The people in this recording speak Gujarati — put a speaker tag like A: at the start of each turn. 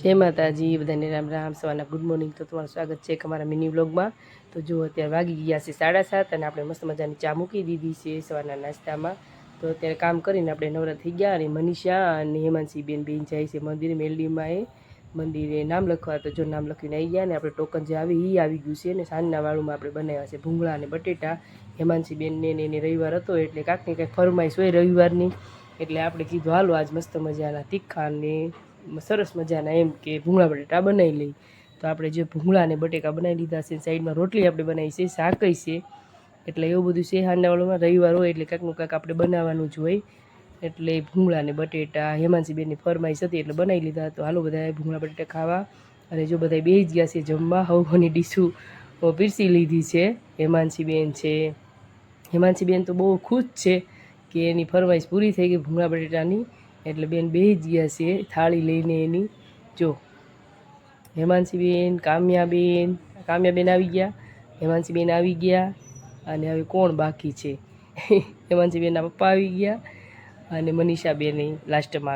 A: જય માતાજી, બધાને રામ રામ, સવારના ગુડ મોર્નિંગ। તો તમારું સ્વાગત છે અમારા મિની વ્લોગમાં। તો જો અત્યારે વાગી ગયા છે 7:30 અને આપણે મસ્ત મજાની ચા મૂકી દીધી છે સવારના નાસ્તામાં। તો અત્યારે કામ કરીને આપણે નવરા થઈ ગયા અને મનીષા અને હેમાંશી બેન જાય છે મંદિરે મેલડીમાં એ મંદિરે નામ લખવા। તો જો નામ લખીને આવી ગયા ને આપણે ટોકન જે આવી એ આવી ગયું છે ને સાંજના વાળુમાં આપણે બનાવ્યા છે ભૂંગળા અને બટેટા। હેમાંશી બેનને એને રવિવાર હતો એટલે કાંઈક ને કાંઈક ફરમાઈશ હોય રવિવારની, એટલે આપણે કીધું હાલો આજ મસ્ત મજાના તીખા ને સરસ મજાના એમ કે ભૂંગળા બટેટા બનાવી લઈ। તો આપણે જે ભૂંગળા અને બટેકા બનાવી લીધા છે, સાઈડમાં રોટલી આપણે બનાવી છે, શાક છે, એટલે એવું બધું છે હાંજના વાળુમાં રવિવાર હોય એટલે કાંઈકનું કાંઈક આપણે બનાવવાનું જ હોય। એટલે ભૂંગળા અને બટેટા હેમાંશી બેનની ફરમાઈશ હતી એટલે બનાવી લીધા। તો હાલો બધા ભૂંગળા બટેટા ખાવા અને જો બધા બેસી ગયા છે જમવા। હવની ડીશું પીરસી લીધી છે હેમાંશી બેન છે। હેમાંશી બેન તો બહુ ખુશ છે કે એની ફરમાઈશ પૂરી થઈ ગઈ ભૂંગળા બટેટાની, એટલે બેન બેસી ગયા છે થાળી લઈને એની। જો હેમાંશી બેન, કામ્યાબેન આવી ગયા, હેમાંશી બેન આવી ગયા અને હવે કોણ બાકી છે? હેમાંશી બેનના પપ્પા આવી ગયા અને મનીષા બેન લાસ્ટમાં